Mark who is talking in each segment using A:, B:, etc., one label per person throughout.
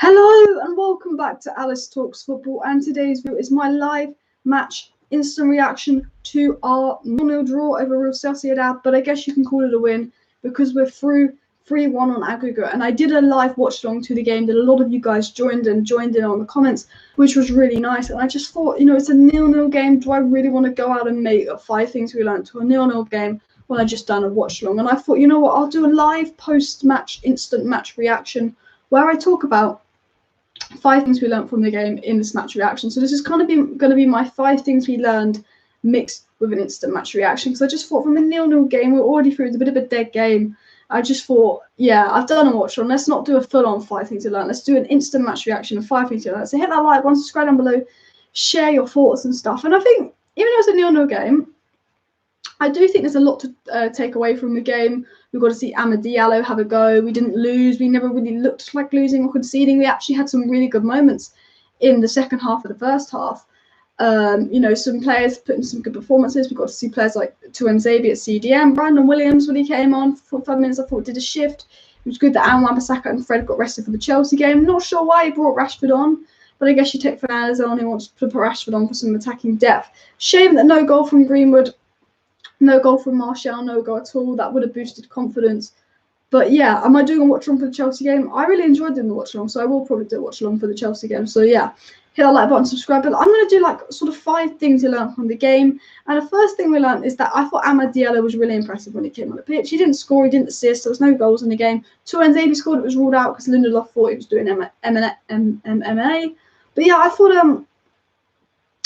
A: Hello and welcome back to Alice Talks Football, and today's video is my live match instant reaction to our 0-0 draw over Real Sociedad, but I guess you can call it a win because we're through 3-1 on aggregate. And I did a live watch along to the game that a lot of you guys joined in on the comments, which was really nice. And I just thought, it's a 0-0 game. Do I really want to go out and make 5 things we learned to a 0-0 game when I just done a watch along? And I thought, you know what, I'll do a live post-match instant match reaction where I talk about 5 things we learned from the game in this match reaction. So this is kind of going to be my 5 things we learned mixed with an instant match reaction, because I just thought from a 0-0 game, we're already through. It's a bit of a dead game. I just thought, yeah, I've done a watch on. Let's not do a full-on 5 things we learned. Let's do an instant match reaction of 5 things we learned. So hit that like button, subscribe down below, share your thoughts and stuff. And I think even though it's a 0-0 game, I do think there's a lot to take away from the game. We got to see Diallo have a go. We didn't lose. We never really looked like losing or conceding. We actually had some really good moments in the second half of the first half. Some players put in some good performances. We got to see players like Tuanzebe at CDM. Brandon Williams, when he came on for 5 minutes, I thought did a shift. It was good that Wan-Bissaka and Fred got rested for the Chelsea game. Not sure why he brought Rashford on, but I guess you take Fernandez on. He wants to put Rashford on for some attacking depth. Shame that no goal from Greenwood. No goal from Martial, no goal at all. That would have boosted confidence. But yeah, am I doing a watch along for the Chelsea game? I really enjoyed doing the watch along, so I will probably do a watch along for the Chelsea game. So yeah, hit that like button, subscribe. But I'm going to do sort of 5 things you learned from the game. And the first thing we learned is that I thought Diallo was really impressive when he came on the pitch. He didn't score, he didn't assist. There was no goals in the game. Tuanzebe scored, it was ruled out because Lindelof thought he was doing MMA. But yeah, I thought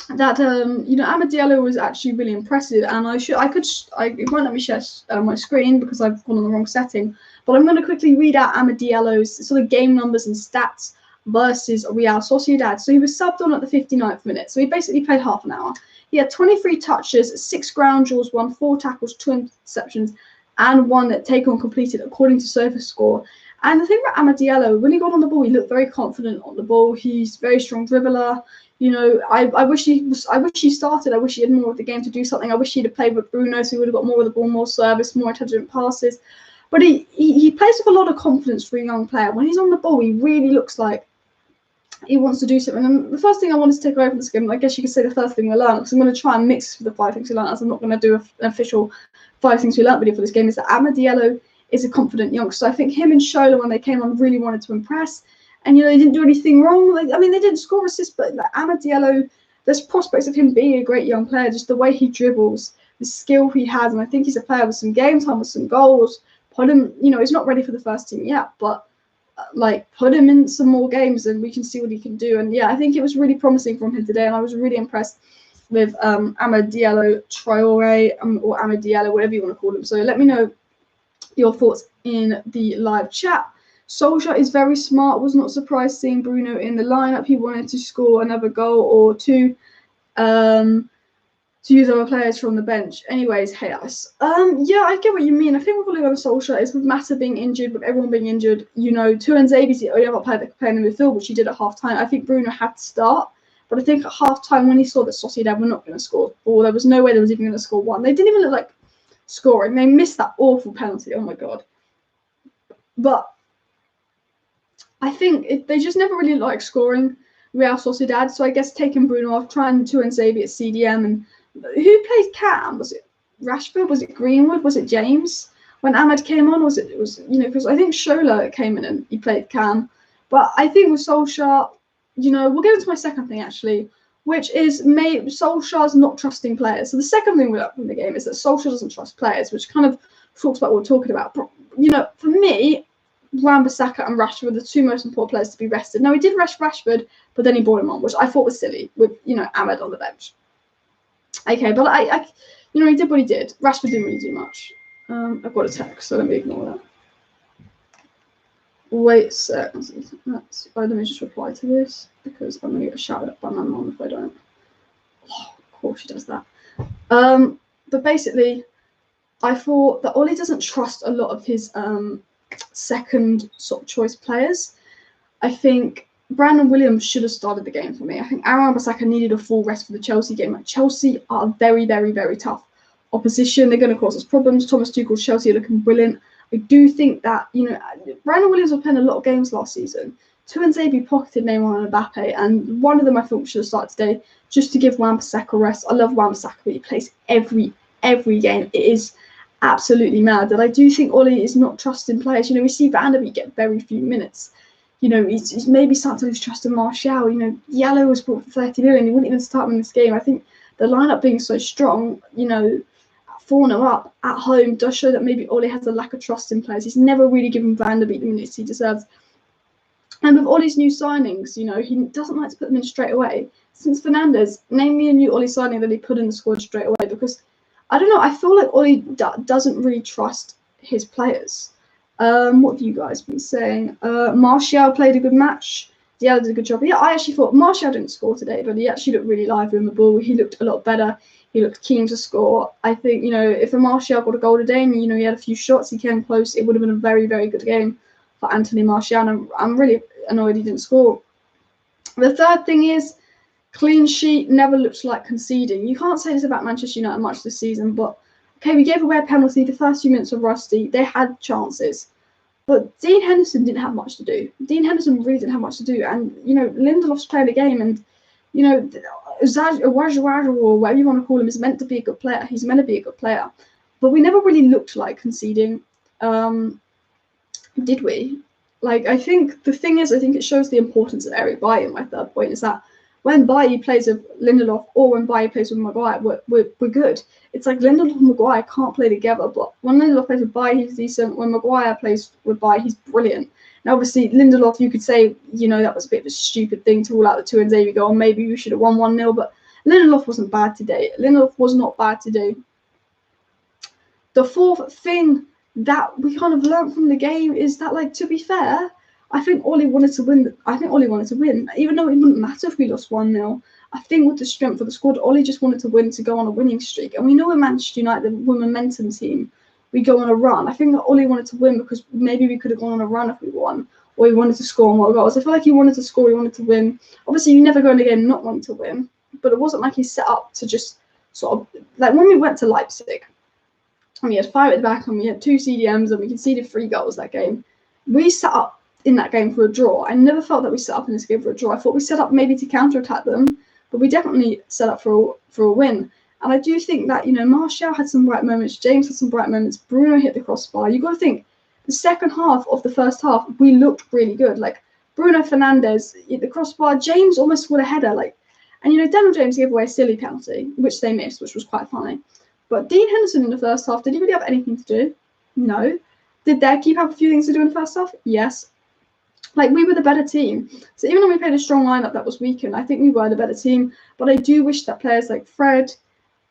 A: that Diallo was actually really impressive, and it won't let me share my screen because I've gone on the wrong setting, but I'm going to quickly read out Diallo's sort of game numbers and stats versus Real Sociedad. So he was subbed on at the 59th minute, so he basically played half an hour. He had 23 touches, 6 ground duels, 4 tackles, 2 interceptions, and 1 take-on completed according to SofaScore. And the thing about Diallo, when he got on the ball, he looked very confident on the ball. He's a very strong dribbler. I wish he started. I wish he had more of the game to do something. I wish he'd have played with Bruno, so he would have got more of the ball, more service, more intelligent passes. But he plays with a lot of confidence for a young player. When he's on the ball, he really looks like he wants to do something. And the first thing I wanted to take away from this game, I guess you could say the first thing we learned, because I'm going to try and mix with the 5 things we learned, as I'm not going to do an official 5 things we learned video for this game, is that Diallo is a confident youngster. I think him and Shola, when they came on, really wanted to impress. And, they didn't do anything wrong. They didn't score assists, but Diallo, there's prospects of him being a great young player, just the way he dribbles, the skill he has. And I think he's a player with some game time, with some goals. Put him, he's not ready for the first team yet, but put him in some more games and we can see what he can do. And yeah, I think it was really promising from him today. And I was really impressed with Diallo Traore, or Diallo, whatever you want to call him. So let me know your thoughts in the live chat. Solskjaer is very smart. Was not surprised seeing Bruno in the lineup. He wanted to score another goal or 2 to use other players from the bench. Anyways, hey us. Yeah, I get what you mean. I think we're probably going to Solskjaer is with Mata being injured, with everyone being injured. Tuanzebe is the only other player that could play in the midfield, which he did at half time. I think Bruno had to start, but I think at half time when he saw that Sociedad were not going to score, or there was no way they was even going to score 1. They didn't even look like scoring. They missed that awful penalty. Oh my god. But I think they just never really liked scoring, Real Sociedad. So I guess taking Bruno off, trying Tuanzebe at CDM, and who played Cam? Was it Rashford? Was it Greenwood? Was it James? When Ahmed came on, because I think Shola came in and he played Cam. But I think with Solskjaer, we'll get into my second thing actually, which is Solskjaer's not trusting players. So the second thing we learned from the game is that Solskjaer doesn't trust players, which kind of talks about what we're talking about. But, for me, Wan-Bissaka and Rashford were the 2 most important players to be rested. Now, he did rest Rashford, but then he brought him on, which I thought was silly with, Ahmed on the bench. Okay, but he did what he did. Rashford didn't really do much. I've got a text, so let me ignore that. Wait a sec. Let me just reply to this, because I'm going to get shouted at by my mom if I don't. Oh, of course she does that. But basically, I thought that Ollie doesn't trust a lot of his second sort of choice players. I think Brandon Williams should have started the game for me. I think Wan-Bissaka needed a full rest for the Chelsea game. Chelsea are very, very, very tough opposition. They're going to cause us problems. Thomas Tuchel's Chelsea are looking brilliant. I do think that, Brandon Williams was playing a lot of games last season. Tuanzebe pocketed Neymar and Mbappe, and one of them I thought should have started today, just to give Wan-Bissaka a rest. I love Wan-Bissaka, but he plays every game. It is absolutely mad. And I do think Ollie is not trusting players. We see Van der Beek get very few minutes. He's maybe starting to lose trust in Martial. Diallo was brought for 30 million. He wouldn't even start him in this game. I think the lineup being so strong, 4-0 up at home does show that maybe Ollie has a lack of trust in players. He's never really given Van der Beek the minutes he deserves. And with Ollie's new signings, he doesn't like to put them in straight away. Since Fernandes, name me a new Ollie signing that he put in the squad straight away, because I don't know, I feel like Ollie doesn't really trust his players. What have you guys been saying? Martial played a good match. Diallo did a good job. Yeah, I actually thought Martial didn't score today, but he actually looked really lively on the ball. He looked a lot better. He looked keen to score. I think, if Martial got a goal today and, he had a few shots, he came close, it would have been a very, very good game for Anthony Martial. And I'm really annoyed he didn't score. The third thing is, clean sheet never looks like conceding. You can't say this about Manchester United much this season, but okay, we gave away a penalty. The first few minutes were rusty. They had chances. But Dean Henderson didn't have much to do. Dean Henderson really didn't have much to do. And, Lindelof's playing the game. And, Wajuwaju, or whatever you want to call him, is meant to be a good player. He's meant to be a good player. But we never really looked like conceding. Did we? I think the thing is, I think it shows the importance of Eric Bailly. My third point is that when Bailly plays with Lindelof or when Bailly plays with Maguire, we're good. It's like Lindelof and Maguire can't play together, but when Lindelof plays with Bailly, he's decent. When Maguire plays with Bailly, he's brilliant. Now, obviously, Lindelof, you could say, that was a bit of a stupid thing to rule out the Tuanzebe goal. Maybe we should have won 1-0, but Lindelof wasn't bad today. Lindelof was not bad today. The fourth thing that we kind of learned from the game is that, to be fair, I think Ollie wanted to win. Even though it wouldn't matter if we lost 1-0. I think with the strength of the squad, Ollie just wanted to win to go on a winning streak. And we know in Manchester United, we're a momentum team. We go on a run. I think that Ollie wanted to win because maybe we could have gone on a run if we won, or he wanted to score more goals. I feel like he wanted to score, he wanted to win. Obviously, you never go in a game not wanting to win, but it wasn't like he set up to just sort of, when we went to Leipzig, and we had 5 at the back, and we had 2 CDMs, and we conceded 3 goals that game. We set up in that game for a draw. I never felt that we set up in this game for a draw. I thought we set up maybe to counter-attack them, but we definitely set up for a win. And I do think that, Martial had some bright moments, James had some bright moments, Bruno hit the crossbar. You've got to think, the second half of the first half, we looked really good. Bruno Fernandes hit the crossbar, James almost scored a header. And, Daniel James gave away a silly penalty, which they missed, which was quite funny. But Dean Henderson in the first half, did he really have anything to do? No. Did their keeper have a few things to do in the first half? Yes. We were the better team. So even though we played a strong lineup that was weakened, I think we were the better team. But I do wish that players like Fred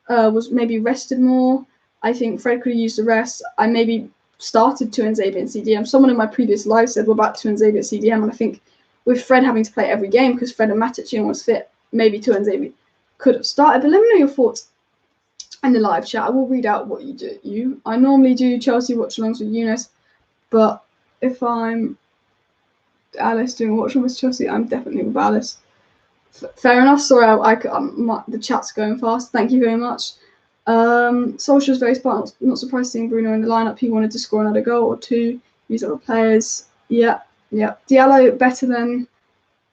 A: was maybe rested more. I think Fred could have used the rest. I maybe started Tuanzebe and CDM. Someone in my previous live said, what about Tuanzebe at CDM? And I think with Fred having to play every game because Fred and Matic was fit, maybe Tuanzebe could have started. But let me know your thoughts in the live chat. I will read out what you do. I normally do Chelsea watch-alongs with Eunice, but if I'm Alice doing watch-along with Chelsea, I'm definitely with Alice. Fair enough. Sorry, the chat's going fast. Thank you very much. Solskjaer's very smart. Not surprised seeing Bruno in the lineup. He wanted to score another goal or 2. Use other players. Yeah. Diallo better than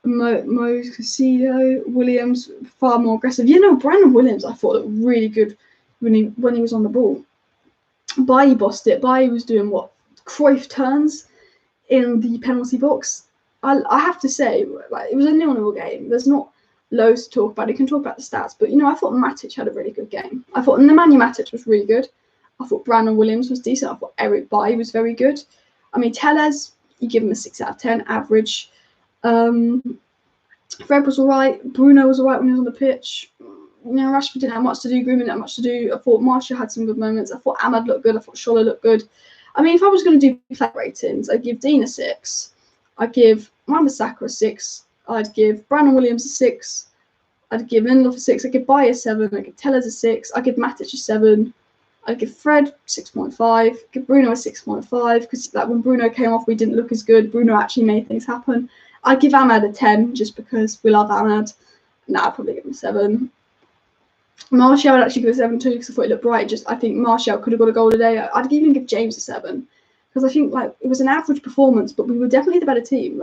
A: Casido. Williams far more aggressive. Brandon Williams I thought looked really good when he was on the ball. Bailly bossed it. Bailly was doing what Cruyff turns in the penalty box. I have to say, it was a 0-0 game. There's not loads to talk about. You can talk about the stats, but I thought Matic had a really good game. I thought Nemanja Matic was really good. I thought Brandon Williams was decent. I thought Eric Bailly was very good. I mean, Tellez, you give him a 6 out of 10 average. Fred was all right. Bruno was all right when he was on the pitch. Rashford didn't have much to do. Griezmann didn't have much to do. I thought Martial had some good moments. I thought Ahmad looked good. I thought Scholler looked good. I mean, if I was going to do player ratings, I'd give Dean a 6. I'd give Wan-Bissaka a 6. I'd give Brandon Williams a 6. I'd give Lindelof a 6. I'd give Bailly a 7. I'd give Tellez a 6. I'd give Matic a 7. I'd give Fred 6.5. Give Bruno a 6.5 because when Bruno came off, we didn't look as good. Bruno actually made things happen. I'd give Ahmad a 10 just because we love Ahmad. I'd probably give him a 7. Martial would actually give a 7 too because I thought it looked bright. I think Martial could have got a goal today. I'd even give James a 7 because I think it was an average performance, but we were definitely the better team.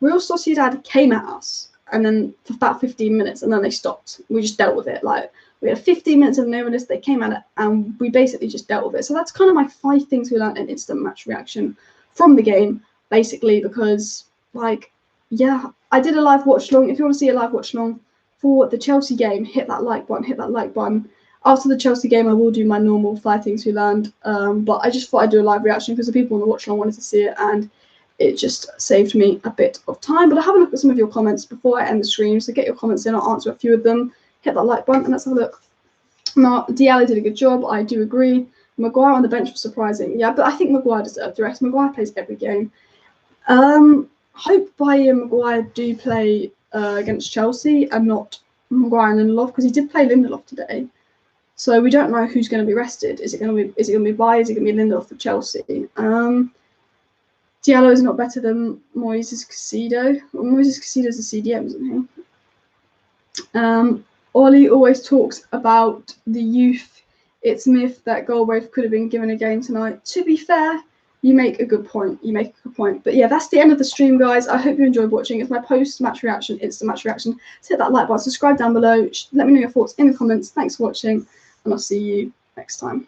A: Real Sociedad came at us, and then for about 15 minutes, and then they stopped. We just dealt with it. Like, we had 15 minutes of nervousness, they came at it, and we basically just dealt with it. So that's kind of my 5 things we learned in instant match reaction from the game, basically, because, like, yeah, I did a live watch long. If you want to see a live watch long for the Chelsea game, hit that like button. After the Chelsea game, I will do my normal 5 things we learned, but I just thought I'd do a live reaction because the people on the watch long wanted to see it, and it just saved me a bit of time. But I'll have a look at some of your comments before I end the stream, so get your comments in, I'll answer a few of them. Hit that like button and let's have a look. Now, Diallo did a good job, I do agree. Maguire on the bench was surprising. Yeah, but I think Maguire deserved the rest. Maguire plays every game. Hope Bailly and Maguire do play against Chelsea and not Maguire and Lindelof, because he did play Lindelof today. So we don't know who's going to be rested. Is it going to be Bailly? Is it going to be Lindelof for Chelsea? Diallo is not better than Moises Caicedo. Well, Moises Caicedo's a CDM, isn't he? Ollie always talks about the youth. It's a myth that Galbraith could have been given a game tonight. To be fair, you make a good point. But yeah, that's the end of the stream, guys. I hope you enjoyed watching. It's my post-match reaction, instant match reaction. So hit that like button, subscribe down below. Let me know your thoughts in the comments. Thanks for watching, and I'll see you next time.